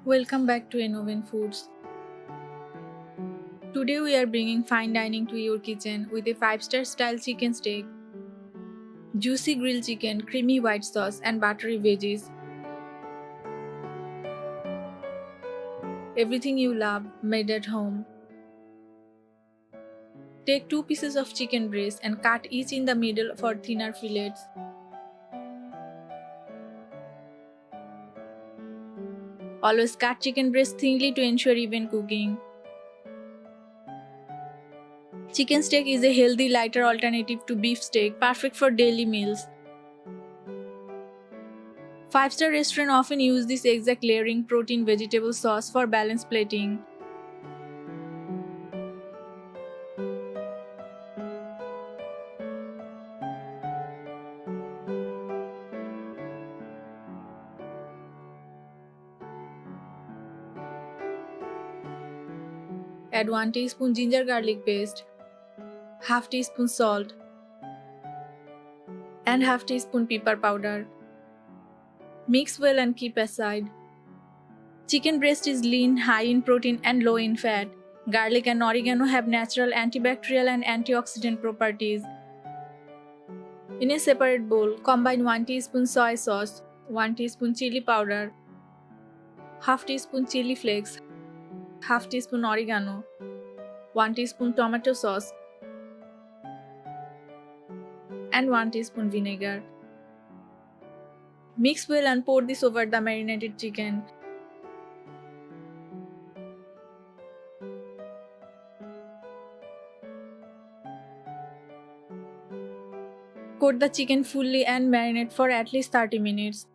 Welcome back to Innoven Foods. Today we are bringing fine dining to your kitchen with a 5-star style chicken steak, juicy grilled chicken, creamy white sauce and buttery veggies. Everything you love made at home. Take 2 pieces of chicken breast and cut each in the middle for thinner fillets. Always cut chicken breast thinly to ensure even cooking. Chicken steak is a healthy, lighter alternative to beef steak, perfect for daily meals. 5-star restaurants often use this exact layering protein vegetable sauce for balanced plating. Add 1 teaspoon ginger garlic paste, half teaspoon salt, and half teaspoon pepper powder. Mix well and keep aside. Chicken breast is lean, high in protein and low in fat. Garlic and oregano have natural antibacterial and antioxidant properties. In a separate bowl, combine 1 teaspoon soy sauce, 1 teaspoon chili powder, half teaspoon chili flakes, half teaspoon oregano, 1 teaspoon tomato sauce, and 1 teaspoon vinegar. Mix well and pour this over the marinated chicken. Coat the chicken fully and marinate for at least 30 minutes.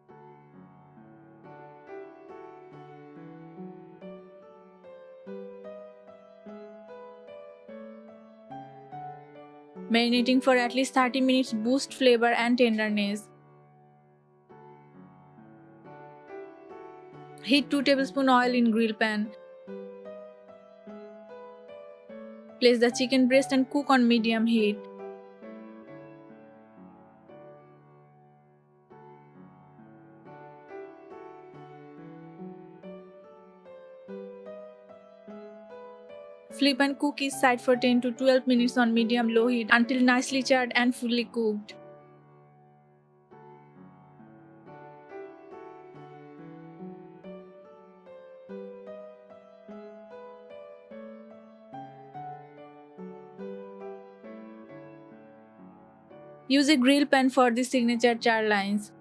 Marinating for at least 30 minutes boosts flavor and tenderness. Heat 2 tablespoons oil in grill pan. Place the chicken breast and cook on medium heat. Flip and cook each side for 10 to 12 minutes on medium-low heat until nicely charred and fully cooked. Use a grill pan for the signature char lines.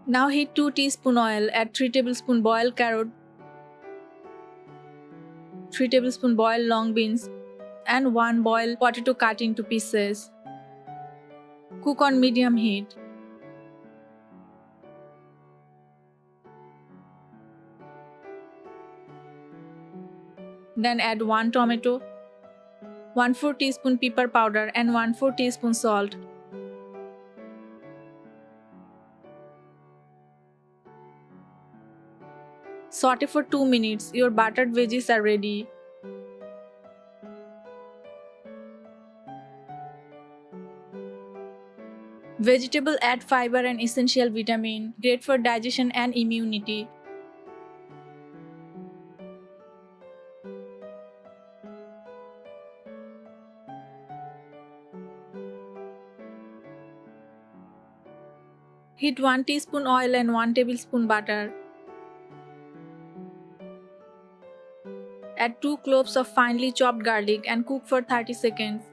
Now heat 2 teaspoon oil, add 3 tablespoon boiled carrot, 3 tablespoon boiled long beans, and 1 boiled potato cut into pieces. Cook on medium heat. Then add 1 tomato, 1/4 teaspoon pepper powder and 1/4 teaspoon salt. Saute for 2 minutes. Your buttered veggies are ready. Vegetable add fiber and essential vitamin, great for digestion and immunity. Heat 1 teaspoon oil and 1 tablespoon butter. Add 2 cloves of finely chopped garlic and cook for 30 seconds.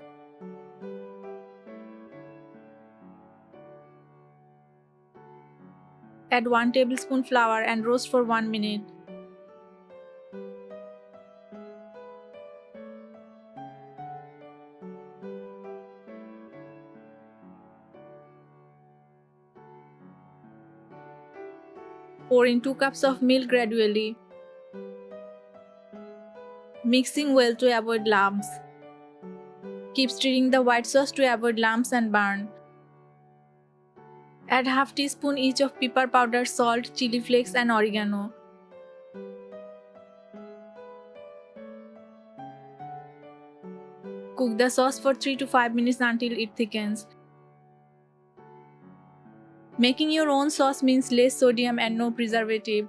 Add 1 tablespoon flour and roast for 1 minute. Pour in 2 cups of milk gradually, mixing well to avoid lumps. Keep stirring the white sauce to avoid lumps and burn. Add half teaspoon each of pepper powder, salt, chili flakes and oregano. Cook the sauce for 3 to 5 minutes until it thickens. Making your own sauce means less sodium and no preservative.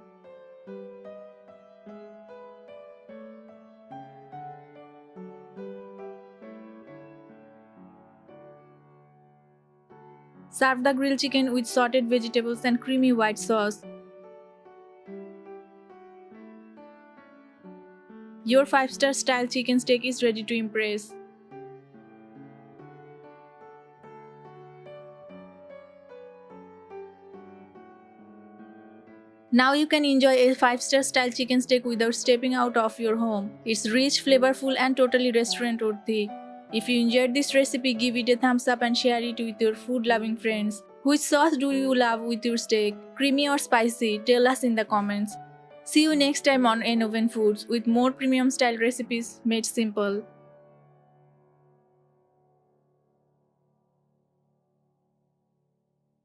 Serve the grilled chicken with sauteed vegetables and creamy white sauce. Your 5-star style chicken steak is ready to impress. Now you can enjoy a 5-star style chicken steak without stepping out of your home. It's rich, flavorful and totally restaurant worthy. If you enjoyed this recipe, give it a thumbs up and share it with your food-loving friends. Which sauce do you love with your steak? Creamy or spicy? Tell us in the comments. See you next time on Oven Foods with more premium style recipes made simple.